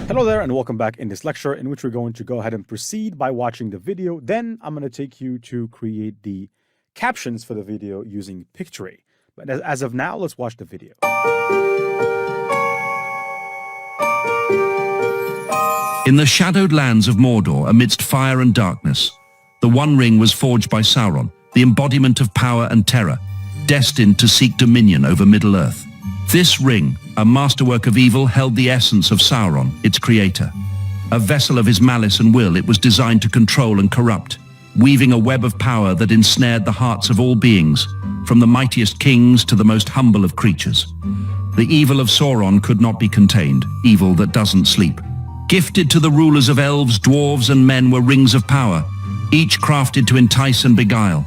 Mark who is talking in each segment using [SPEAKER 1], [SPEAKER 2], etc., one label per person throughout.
[SPEAKER 1] Hello there and welcome back in this lecture in which we're going to go ahead and proceed by watching the video. Then I'm going to take you to create the captions for the video using Pictory. But as of now, let's watch the video.
[SPEAKER 2] In the shadowed lands of Mordor, amidst fire and darkness, the One Ring was forged by Sauron, the embodiment of power and terror, destined to seek dominion over Middle-earth. This ring, a masterwork of evil, held the essence of Sauron, its creator. A vessel of his malice and will, it was designed to control and corrupt, weaving a web of power that ensnared the hearts of all beings, from the mightiest kings to the most humble of creatures. The evil of Sauron could not be contained, evil that doesn't sleep. Gifted to the rulers of elves, dwarves, and men were rings of power, each crafted to entice and beguile.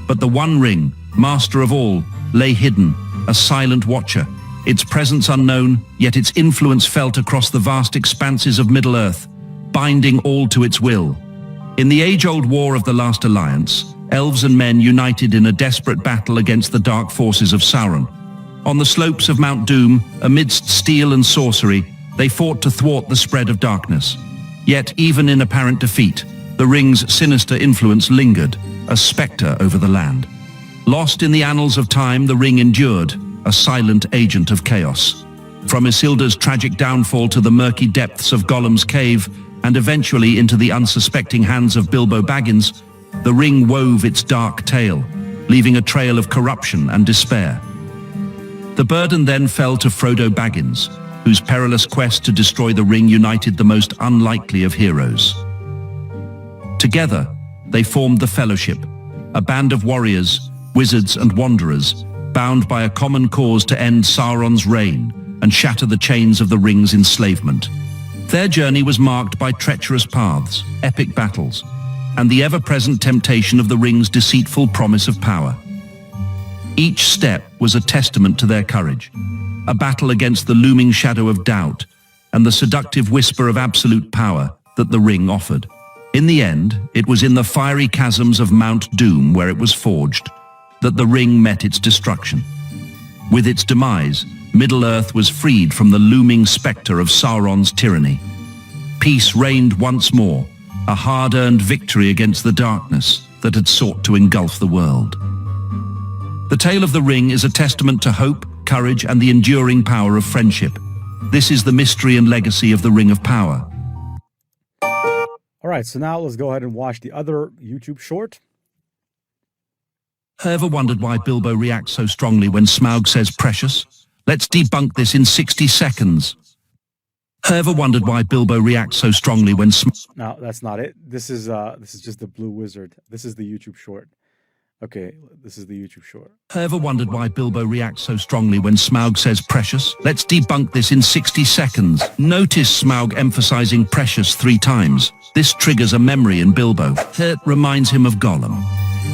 [SPEAKER 2] But the One Ring, master of all, lay hidden, a silent watcher, its presence unknown, yet its influence felt across the vast expanses of Middle-earth, binding all to its will. In the age-old war of the Last Alliance, elves and men united in a desperate battle against the dark forces of Sauron. On the slopes of Mount Doom, amidst steel and sorcery, they fought to thwart the spread of darkness. Yet, even in apparent defeat, the ring's sinister influence lingered, a spectre over the land. Lost in the annals of time, the ring endured, a silent agent of chaos. From Isildur's tragic downfall to the murky depths of Gollum's cave, and eventually into the unsuspecting hands of Bilbo Baggins, the ring wove its dark tale, leaving a trail of corruption and despair. The burden then fell to Frodo Baggins, whose perilous quest to destroy the ring united the most unlikely of heroes. Together, they formed the Fellowship, a band of warriors, wizards and wanderers, bound by a common cause to end Sauron's reign and shatter the chains of the ring's enslavement. Their journey was marked by treacherous paths, epic battles, and the ever-present temptation of the ring's deceitful promise of power. Each step was a testament to their courage, a battle against the looming shadow of doubt and the seductive whisper of absolute power that the ring offered. In the end, it was in the fiery chasms of Mount Doom, where it was forged, that the ring met its destruction. With its demise, Middle-earth was freed from the looming spectre of Sauron's tyranny. Peace reigned once more, a hard-earned victory against the darkness that had sought to engulf the world. The tale of the ring is a testament to hope, courage, and the enduring power of friendship. This is the mystery and legacy of the Ring of Power.
[SPEAKER 1] All right, so now let's go ahead and watch the other YouTube short.
[SPEAKER 2] Ever wondered why Bilbo reacts so strongly when Smaug says precious? Let's debunk this in 60 seconds. Ever wondered why Bilbo reacts so strongly when
[SPEAKER 1] No, that's not it. This is just the Blue Wizard. This is the YouTube short. Okay, this is the YouTube short.
[SPEAKER 2] Ever wondered why Bilbo reacts so strongly when Smaug says precious? Let's debunk this in 60 seconds. Notice Smaug emphasizing precious 3 times. This triggers a memory in Bilbo. It reminds him of Gollum,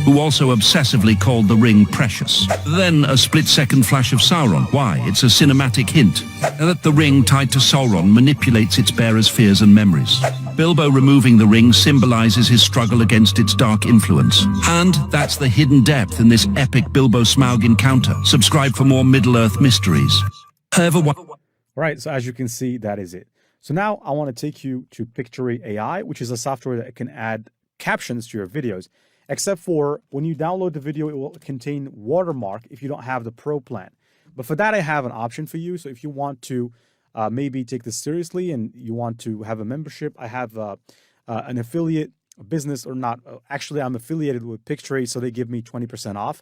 [SPEAKER 2] who also obsessively called the ring precious. Then a split-second flash of Sauron. Why? It's a cinematic hint that the ring tied to Sauron manipulates its bearer's fears and memories. Bilbo removing the ring symbolizes his struggle against its dark influence. And that's the hidden depth in this epic Bilbo-Smaug encounter. Subscribe for more Middle-earth mysteries.
[SPEAKER 1] Right, so as you can see, that is it. So now I want to take you to Pictory AI, which is a software that can add captions to your videos. Except for when you download the video, it will contain watermark if you don't have the Pro plan. But for that, I have an option for you. So if you want to maybe take this seriously and you want to have a membership, I have an affiliate business or not. Actually, I'm affiliated with Pictory, so they give me 20% off.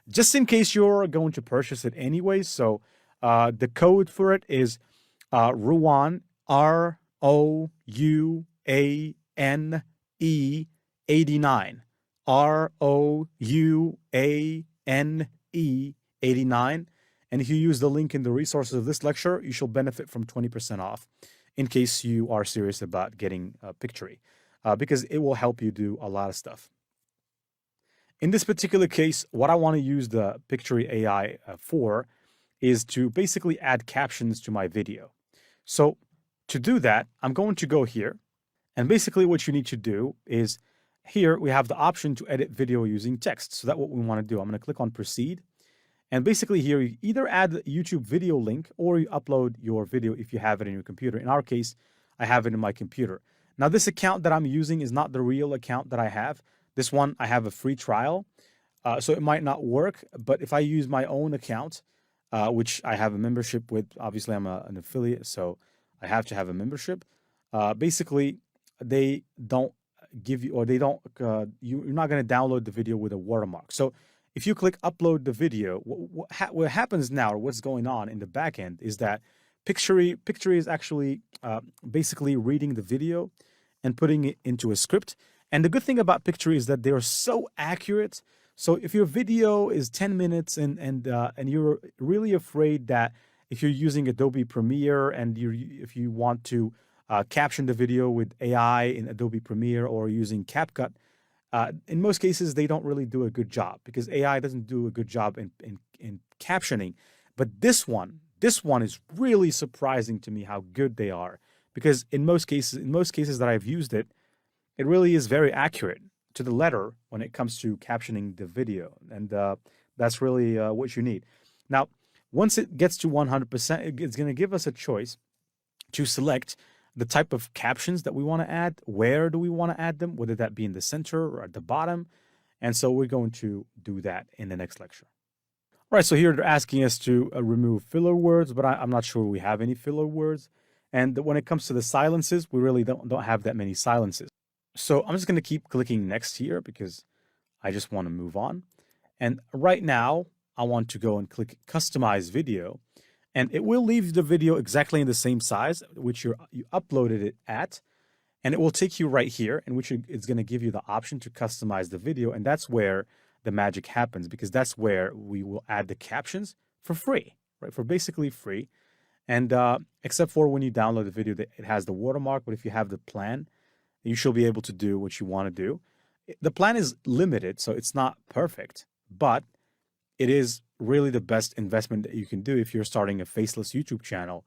[SPEAKER 1] Just in case you're going to purchase it anyway. So the code for it is Ruane, ROUANE 89. ROUANE 89. And if you use the link in the resources of this lecture, you shall benefit from 20% off in case you are serious about getting Pictory, because it will help you do a lot of stuff. In this particular case, what I want to use the Pictory AI for is to basically add captions to my video. So to do that, I'm going to go here. And basically what you need to do is here we have the option to edit video using text. So that's what we want to do. I'm going to click on proceed. And basically here, you either add the YouTube video link or you upload your video if you have it in your computer. In our case, I have it in my computer. Now, this account that I'm using is not the real account that I have. This one, I have a free trial, so it might not work. But if I use my own account, which I have a membership with, obviously I'm an affiliate, so I have to have a membership. Basically, they don't give you, or they don't, you're not going to download the video with a watermark. So if you click upload the video, what happens now, or what's going on in the back end, is that Pictory is actually basically reading the video and putting it into a script. And the good thing about Pictory is that they're so accurate. So if your video is 10 minutes and you're really afraid that if you're using Adobe Premiere and if you want to caption the video with AI in Adobe Premiere or using CapCut, in most cases, they don't really do a good job because AI doesn't do a good job in captioning. But this one is really surprising to me how good they are, because in most cases that I've used it, it really is very accurate to the letter when it comes to captioning the video. And that's really what you need. Now, once it gets to 100%, it's going to give us a choice to select the type of captions that we want to add, where do we want to add them, whether that be in the center or at the bottom. And so we're going to do that in the next lecture. All right, so here they're asking us to remove filler words, but I'm not sure we have any filler words. And when it comes to the silences, we really don't have that many silences. So I'm just going to keep clicking next here because I just want to move on. And right now, I want to go and click Customize Video. And it will leave the video exactly in the same size, which you uploaded it at. And it will take you right here, in which it's going to give you the option to customize the video. And that's where the magic happens, because that's where we will add the captions for free, right? For basically free. And except for when you download the video, it has the watermark. But if you have the plan, you should be able to do what you want to do. The plan is limited, so it's not perfect, but it is really the best investment that you can do if you're starting a faceless YouTube channel.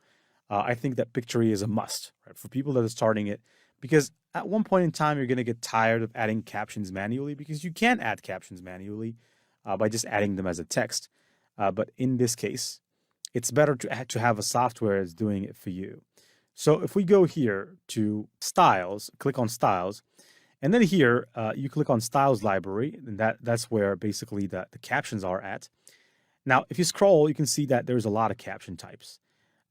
[SPEAKER 1] I think that Pictory is a must, right, for people that are starting it, because at one point in time, you're going to get tired of adding captions manually, because you can add captions manually by just adding them as a text. But in this case, it's better to have a software that's doing it for you. So if we go here to Styles, click on Styles, and then here you click on Styles Library, and that's where basically the captions are at. Now, if you scroll, you can see that there's a lot of caption types.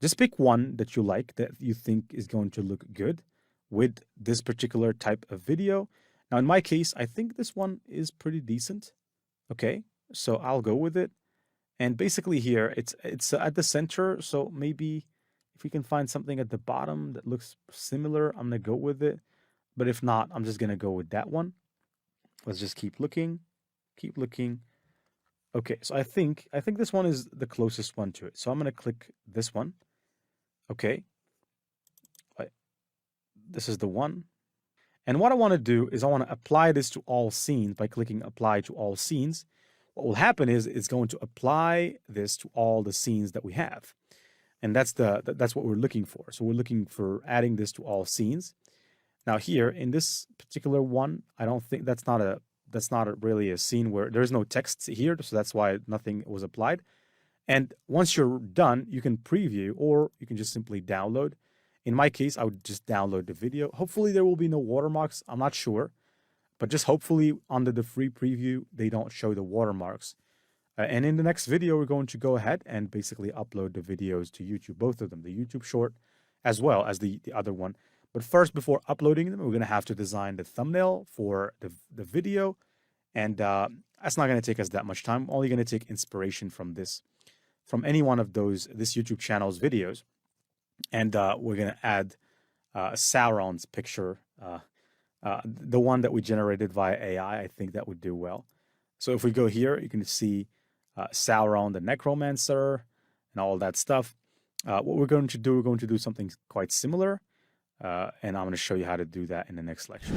[SPEAKER 1] Just pick one that you like, that you think is going to look good with this particular type of video. Now, in my case, I think this one is pretty decent. Okay, so I'll go with it. And basically here, it's at the center, so maybe if we can find something at the bottom that looks similar, I'm going to go with it. But if not, I'm just going to go with that one. Let's just keep looking, keep looking. Okay, so I think this one is the closest one to it. So I'm going to click this one. Okay. This is the one. And what I want to do is I want to apply this to all scenes by clicking Apply to All Scenes. What will happen is it's going to apply this to all the scenes that we have. And that's what we're looking for. So we're looking for adding this to all scenes. Now here in this particular one, I don't think that's not really a scene where there's no text here, so that's why nothing was applied. And once you're done, you can preview, or you can just simply download. In my case, I would just download the video. Hopefully there will be no watermarks. I'm not sure, but just hopefully under the free preview, they don't show the watermarks. And in the next video, we're going to go ahead and basically upload the videos to YouTube, both of them, the YouTube short as well as the other one. But first, before uploading them, we're going to have to design the thumbnail for the video. And that's not going to take us that much time. I'm only going to take inspiration from any one of this YouTube channel's videos. And we're going to add Sauron's picture, the one that we generated via AI. I think that would do well. So if we go here, you can see Sauron the Necromancer and all that stuff. What we're going to do something quite similar. And I'm going to show you how to do that in the next lecture.